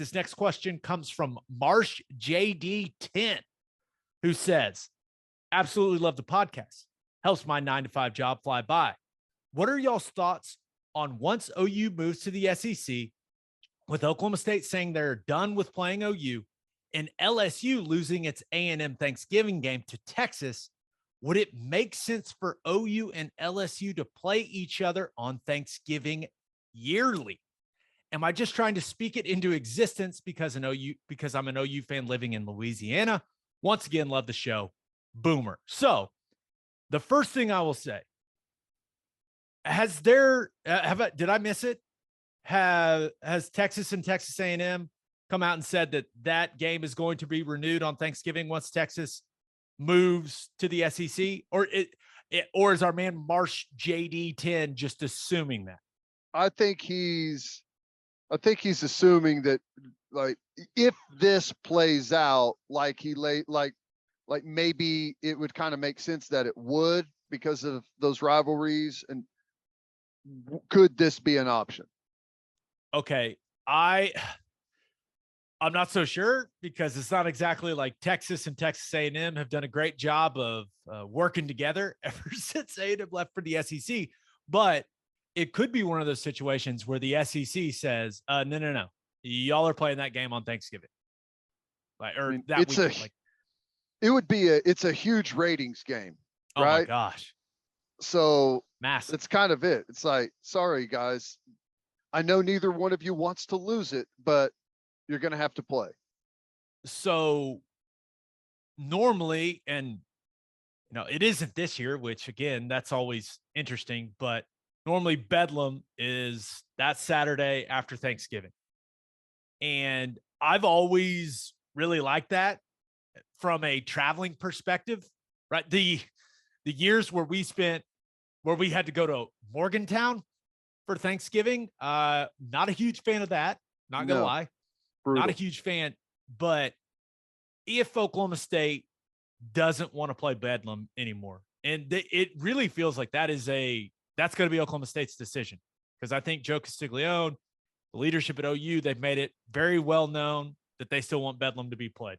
This next question comes from Marsh JD10, who says, absolutely love the podcast. Helps my 9-to-5 job fly by. What are y'all's thoughts on once OU moves to the SEC, with Oklahoma State saying they're done with playing OU and LSU losing its A&M Thanksgiving game to Texas? Would it make sense for OU and LSU to play each other on Thanksgiving yearly? Am I just trying to speak it into existence because I'm an OU fan living in Louisiana? Once again, love the show. Boomer. So the first thing I will say, did I miss it? Has Texas and Texas A&M come out and said that game is going to be renewed on Thanksgiving once Texas moves to the SEC, or is our man Marsh JD10 just assuming that? I think he's assuming that, like, if this plays out like maybe it would kind of make sense that it would because of those rivalries, and could this be an option? Okay, I'm not so sure, because it's not exactly like Texas and Texas A&M have done a great job of working together ever since A&M left for the SEC. But it could be one of those situations where the SEC says, no, y'all are playing that game on Thanksgiving. It's a huge ratings game. Oh right? My gosh. So massive. That's kind of it. It's like, sorry guys, I know neither one of you wants to lose it, but you're going to have to play. So normally, and it isn't this year, which again, that's always interesting, but normally Bedlam is that Saturday after Thanksgiving. And I've always really liked that from a traveling perspective, right? The years where we had to go to Morgantown for Thanksgiving, not a huge fan of that. Not going to lie. Brutal. Not a huge fan. But if Oklahoma State doesn't want to play Bedlam anymore, and it really feels like that's going to be Oklahoma State's decision, because I think Joe Castiglione, the leadership at OU, they've made it very well known that they still want Bedlam to be played.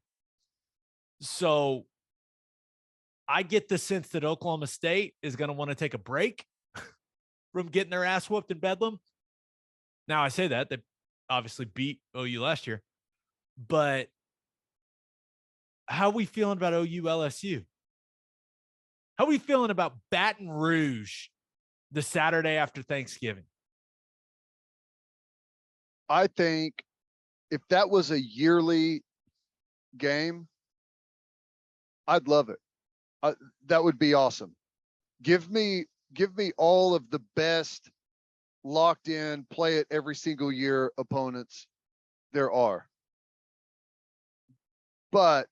So I get the sense that Oklahoma State is going to want to take a break from getting their ass whooped in Bedlam. Now, I say that they obviously beat OU last year, but how are we feeling about OU LSU? How are we feeling about Baton Rouge the Saturday after Thanksgiving? I think if that was a yearly game, I'd love it. That would be awesome. Give me all of the best locked in, play it every single year opponents there are. But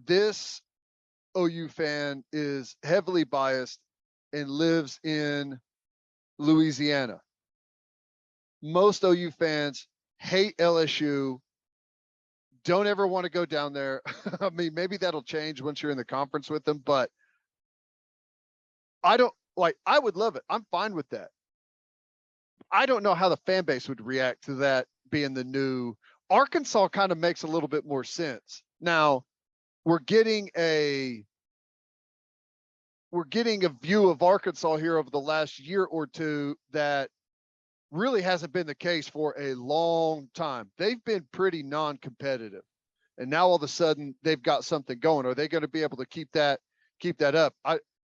this OU fan is heavily biased and lives in Louisiana. Most OU fans hate LSU, don't ever want to go down there. I mean, maybe that'll change once you're in the conference with them, but I would love it. I'm fine with that. I don't know how the fan base would react to that being the new. Arkansas kind of makes a little bit more sense. Now, we're getting a view of Arkansas here over the last year or two that really hasn't been the case for a long time. They've been pretty non-competitive, and now all of a sudden they've got something going. Are they going to be able to keep that up?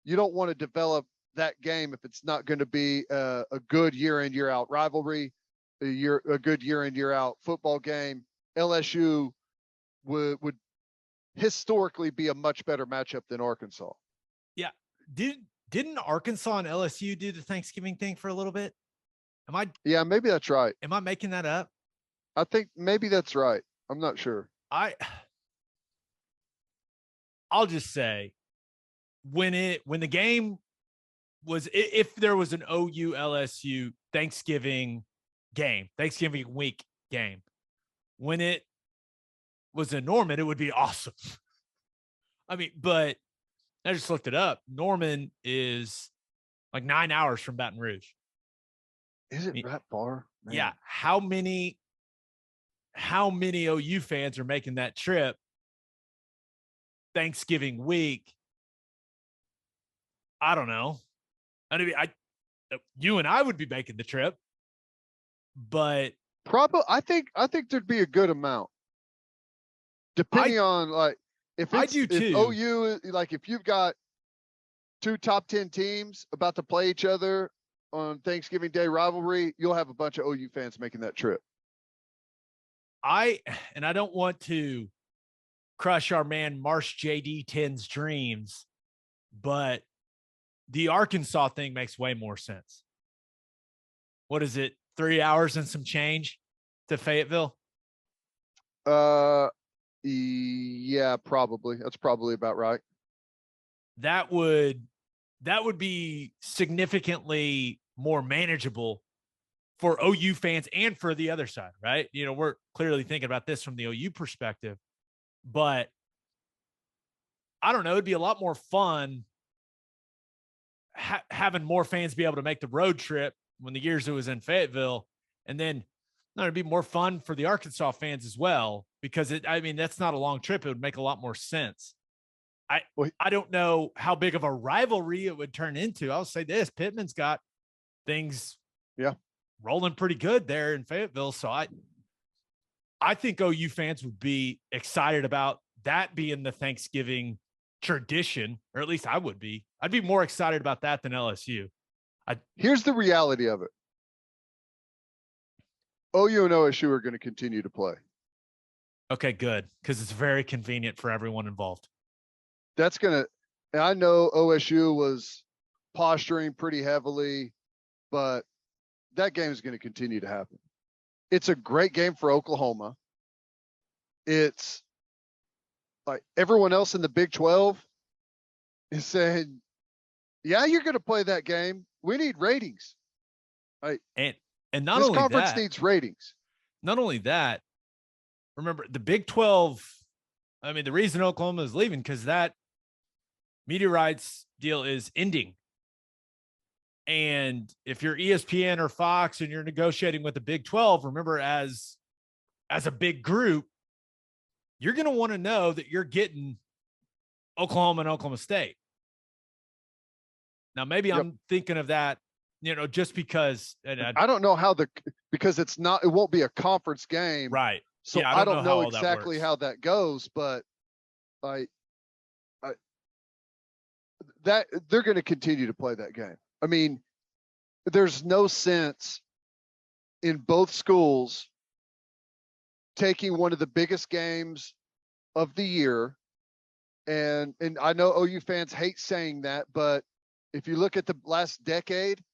You don't want to develop that game if it's not going to be a good year in, year out rivalry, a good year in, year out football game. LSU would historically be a much better matchup than Arkansas. Yeah. Didn't Arkansas and LSU do the Thanksgiving thing for a little bit? Yeah, maybe that's right. Am I making that up? I think maybe that's right. I'm not sure. I'll just say when the game was, if there was an OU LSU Thanksgiving week game, when it was in Norman, it would be awesome. I mean, but I just looked it up. Norman is like 9 hours from Baton Rouge. Is it that far? Man. Yeah. How many how many OU fans are making that trip Thanksgiving week. I don't know. I mean, you and I would be making the trip, but Probably, I think there'd be a good amount, depending on like I do if too. OU, like if you've got two top 10 teams about to play each other on Thanksgiving Day rivalry, you'll have a bunch of OU fans making that trip. I don't want to crush our man Marsh JD 10's dreams, but the Arkansas thing makes way more sense. What is it? 3 hours and some change to Fayetteville? Yeah, probably. That's probably about right. That would be significantly more manageable for OU fans and for the other side, right? You know, we're clearly thinking about this from the OU perspective, but I don't know, it'd be a lot more fun having more fans be able to make the road trip when the years it was in Fayetteville, and then it'd be more fun for the Arkansas fans as well, because that's not a long trip. It would make a lot more sense. I don't know how big of a rivalry it would turn into. I'll say this: Pittman's got things, rolling pretty good there in Fayetteville. So I think OU fans would be excited about that being the Thanksgiving tradition, or at least I would be. I'd be more excited about that than LSU. Here's the reality of it. OU and OSU are going to continue to play. Okay, good, because it's very convenient for everyone involved. That's going to, and I know OSU was posturing pretty heavily, but that game is going to continue to happen. It's a great game for Oklahoma. It's like everyone else in the Big 12 is saying, yeah, you're going to play that game. We need ratings. Right. And not this only conference that, needs ratings. Not only that, remember the Big 12. I mean, the reason Oklahoma is leaving because that media rights deal is ending. And if you're ESPN or Fox and you're negotiating with the Big 12, remember as a big group, you're going to want to know that you're getting Oklahoma and Oklahoma State. Now, maybe I'm thinking of that, just because. And I don't know how because it won't be a conference game. Right. So yeah, I don't know exactly how that goes, but that they're going to continue to play that game. I mean, there's no sense in both schools taking one of the biggest games of the year. And I know OU fans hate saying that, but if you look at the last decade,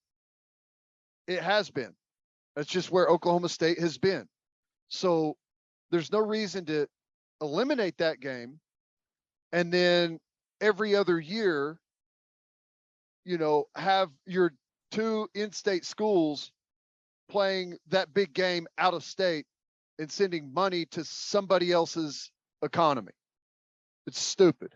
it has been. That's just where Oklahoma State has been. So there's no reason to eliminate that game. And then every other year, have your two in-state schools playing that big game out of state and sending money to somebody else's economy. It's stupid.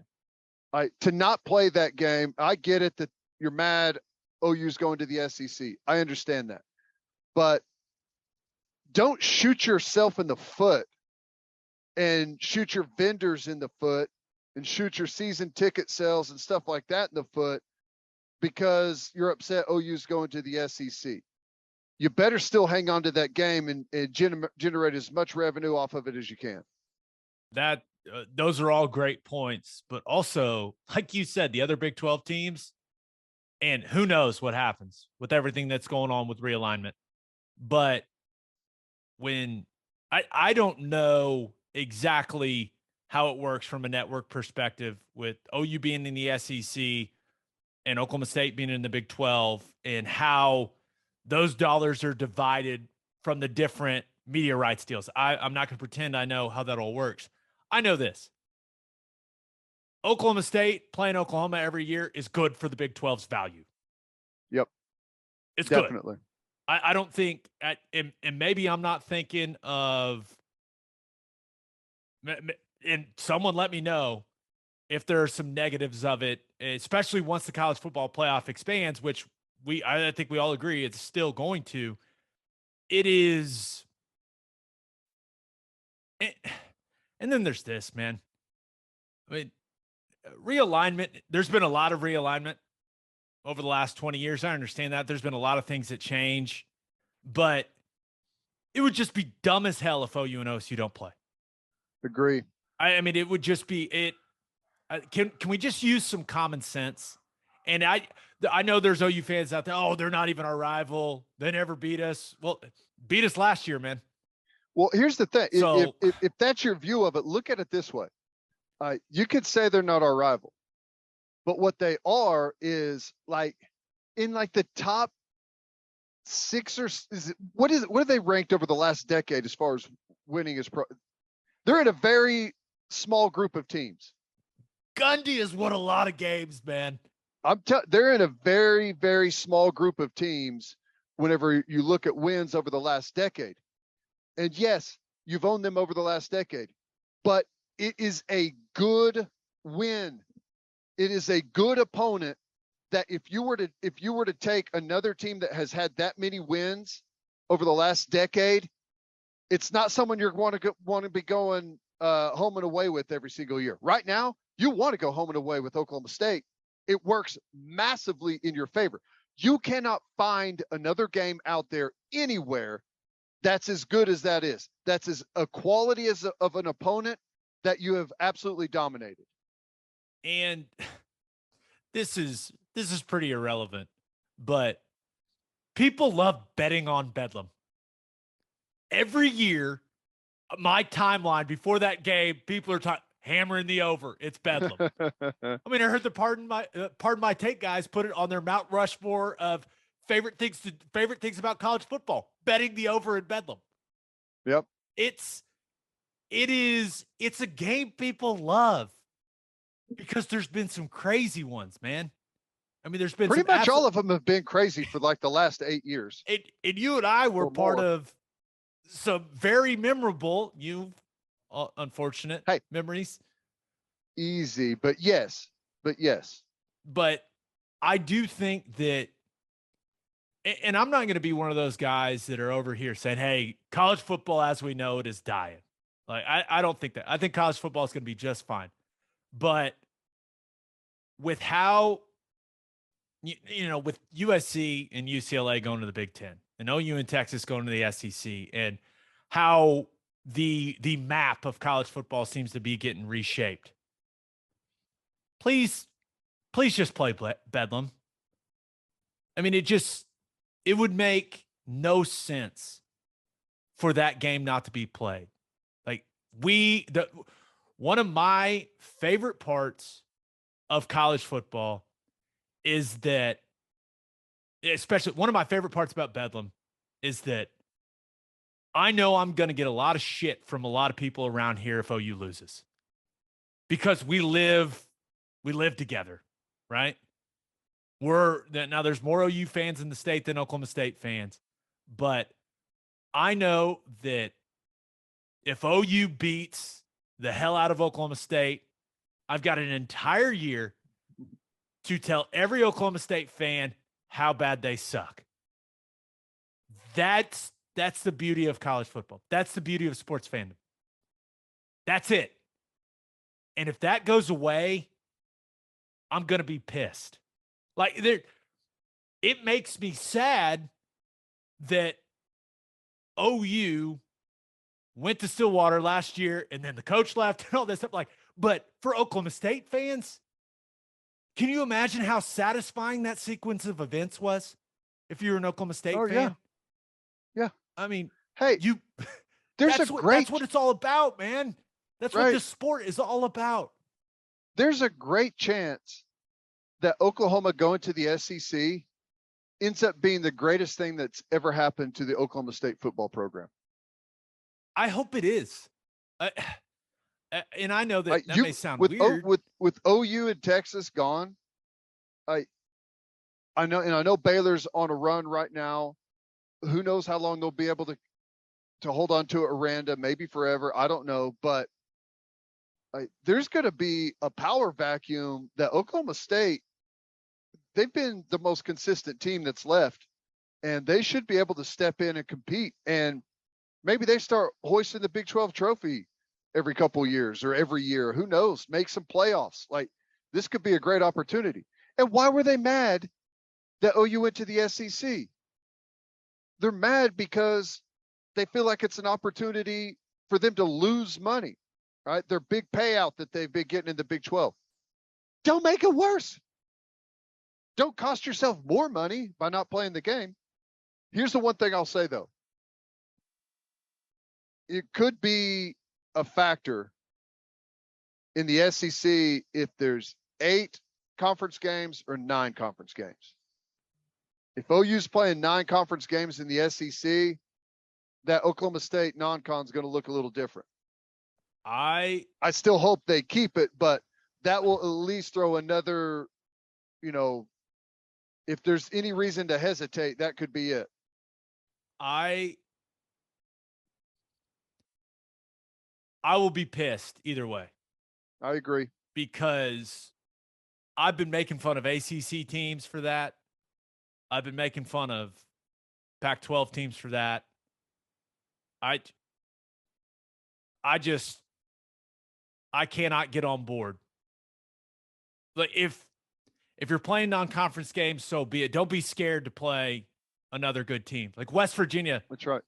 To not play that game, I get it that you're mad OU's going to the SEC. I understand that. But don't shoot yourself in the foot and shoot your vendors in the foot and shoot your season ticket sales and stuff like that in the foot because you're upset OU's going to the SEC. You better still hang on to that game and generate as much revenue off of it as you can. Those are all great points, but also, like you said, the other Big 12 teams, and who knows what happens with everything that's going on with realignment. But when I don't know exactly how it works from a network perspective with OU being in the SEC and Oklahoma State being in the Big 12 and how those dollars are divided from the different media rights deals. I'm not going to pretend I know how that all works. I know this. Oklahoma State playing Oklahoma every year is good for the Big 12's value. Yep. It's definitely good. I don't think, and maybe I'm not thinking of, and someone let me know if there are some negatives of it, especially once the college football playoff expands, which I think we all agree it's still going to. It is And, and then there's this, man. I mean, realignment, there's been a lot of realignment over the last 20 years. I understand that. There's been a lot of things that change, but it would just be dumb as hell if OU and OSU don't play. Agree. I mean, it would just be it. Can we just use some common sense? And I know there's OU fans out there. Oh, they're not even our rival. They never beat us. Well, beat us last year, man. Well, here's the thing. So If that's your view of it, look at it this way. You could say they're not our rival, but what they are is like in like the top 6 or what are they ranked over the last decade as far as winning as pro? They're in a very small group of teams. Gundy has won a lot of games, man. They're in a very, very small group of teams whenever you look at wins over the last decade. And yes, you've owned them over the last decade, but it is a good win. It is a good opponent that if you were to take another team that has had that many wins over the last decade, it's not someone you're want to be going home and away with every single year. Right now, you want to go home and away with Oklahoma State. It works massively in your favor. You cannot find another game out there anywhere that's as good as that is. That's as a quality of an opponent that you have absolutely dominated. And this is pretty irrelevant, but people love betting on Bedlam. Every year, my timeline before that game, people are hammering the over. It's Bedlam. I mean, I heard the pardon my take guys put it on their Mount Rushmore of favorite things about college football, betting the over in Bedlam. Yep. It's a game people love because there's been some crazy ones, man. I mean, there's been pretty much all of them have been crazy for like the last 8 years. And you and I were part of some very memorable, unfortunate memories. Easy, but yes. But I do think that, and I'm not going to be one of those guys that are over here saying, hey, college football as we know it is dying. Like, I don't think that. I think college football is going to be just fine. But with how, with USC and UCLA going to the Big Ten and OU and Texas going to the SEC, and how the map of college football seems to be getting reshaped. Please just play Bedlam. I mean, it would make no sense for that game not to be played. Like one of my favorite parts of college football is that, especially one of my favorite parts about Bedlam is that I know I'm going to get a lot of shit from a lot of people around here if OU loses, because we live together, right? Now there's more OU fans in the state than Oklahoma State fans, but I know that if OU beats the hell out of Oklahoma State, I've got an entire year to tell every Oklahoma State fan how bad they suck. That's the beauty of college football. That's the beauty of sports fandom. That's it. And if that goes away, I'm going to be pissed. Like, it makes me sad that OU went to Stillwater last year and then the coach left and all this stuff. Like, but for Oklahoma State fans, can you imagine how satisfying that sequence of events was if you're an Oklahoma State fan? Yeah. I mean, hey, that's what it's all about, man. That's what this sport is all about. There's a great chance that Oklahoma going to the SEC ends up being the greatest thing that's ever happened to the Oklahoma State football program. I hope it is. And I know that may sound weird. With OU and Texas gone, I know Baylor's on a run right now. Who knows how long they'll be able to hold on to Aranda, maybe forever. I don't know, but there's going to be a power vacuum that Oklahoma State, they've been the most consistent team that's left, and they should be able to step in and compete. And Maybe they start hoisting the Big 12 trophy every couple years or every year. Who knows? Make some playoffs. Like, this could be a great opportunity. And why were they mad that OU went to the SEC? They're mad because they feel like it's an opportunity for them to lose money, right? Their big payout that they've been getting in the Big 12. Don't make it worse. Don't cost yourself more money by not playing the game. Here's the one thing I'll say, though. It could be a factor in the SEC if there's 8 conference games or 9 conference games. If OU's playing 9 conference games in the SEC, that Oklahoma State non-con is going to look a little different. I still hope they keep it, but that will at least throw another, if there's any reason to hesitate, that could be it. I will be pissed either way. I agree. Because I've been making fun of ACC teams for that. I've been making fun of Pac-12 teams for that. I cannot get on board. Like, if you're playing non-conference games, so be it. Don't be scared to play another good team. Like West Virginia. That's right.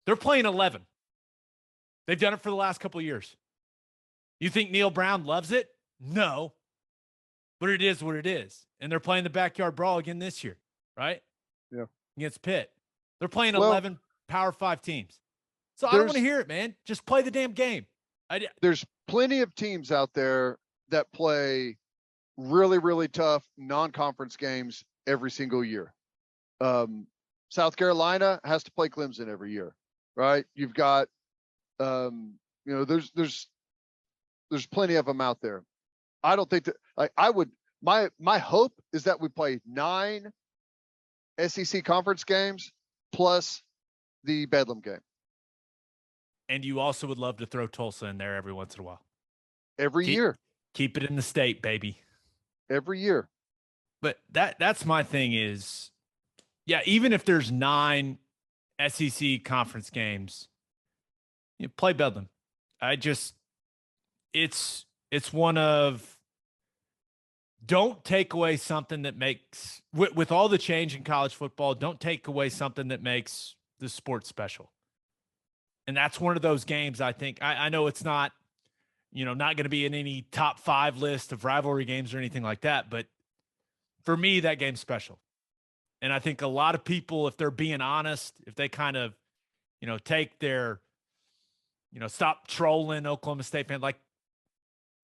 They're playing 11. They've done it for the last couple of years. You think Neil Brown loves it? No. But it is what it is. And they're playing the backyard brawl again this year, right? Yeah. Against Pitt. They're playing 11 Power 5 teams. So I don't want to hear it, man. Just play the damn game. There's plenty of teams out there that play really, really tough non-conference games every single year. South Carolina has to play Clemson every year, right? You've got, there's plenty of them out there. I don't think that my hope is that we play 9 SEC conference games plus the Bedlam game. And you also would love to throw Tulsa in there every once in a while. Every year. Keep it in the state, baby. Every year. But that's my thing is, yeah, even if there's 9 SEC conference games, play Bedlam. It's one of, don't take away something that makes, with all the change in college football, don't take away something that makes the sport special. And that's one of those games, I think. I know it's not, not going to be in any top 5 list of rivalry games or anything like that. But for me, that game's special. And I think a lot of people, if they're being honest, if they kind of, take their, stop trolling Oklahoma State fans, like,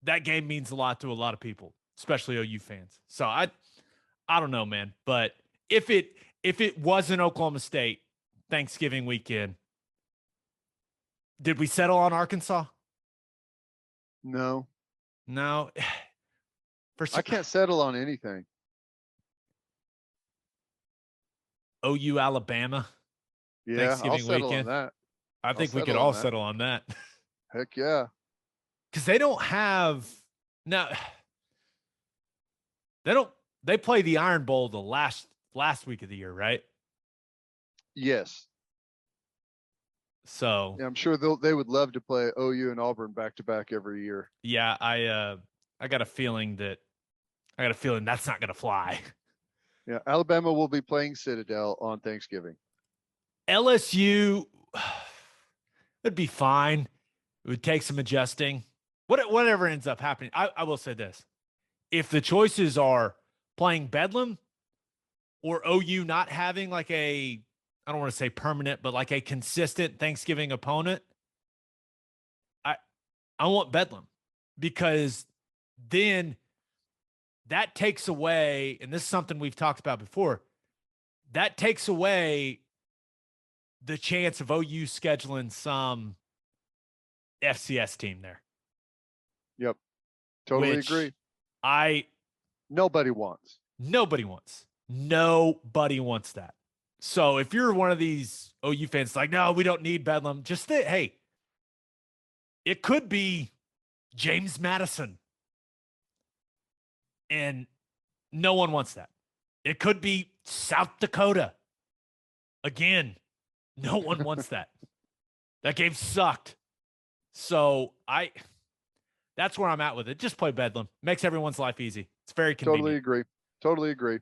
that game means a lot to a lot of people, especially OU fans. So I don't know, man. But if it wasn't Oklahoma State Thanksgiving weekend, did we settle on Arkansas? No. I can't settle on anything. OU Alabama. Yeah, Thanksgiving I'll settle weekend. on that. I think we could all settle on that. Heck yeah. Because they don't have they play the Iron Bowl the last week of the year, right? Yes. So yeah, I'm sure they would love to play OU and Auburn back to back every year. Yeah, I got a feeling that's not going to fly. Yeah, Alabama will be playing Citadel on Thanksgiving. LSU, it'd be fine. It would take some adjusting. Whatever ends up happening, I will say this: if the choices are playing Bedlam or OU not having like I don't want to say permanent, but like a consistent Thanksgiving opponent, I want Bedlam, because then that takes away, and this is something we've talked about before, that takes away the chance of OU scheduling some FCS team there. Yep. Totally agree. Nobody wants. Nobody wants that. So if you're one of these OU fans like, no, we don't need Bedlam, just think, hey, it could be James Madison. And no one wants that. It could be South Dakota. Again, no one wants that. That game sucked. So that's where I'm at with it. Just play Bedlam. Makes everyone's life easy. It's very Totally convenient. agree. Totally agree.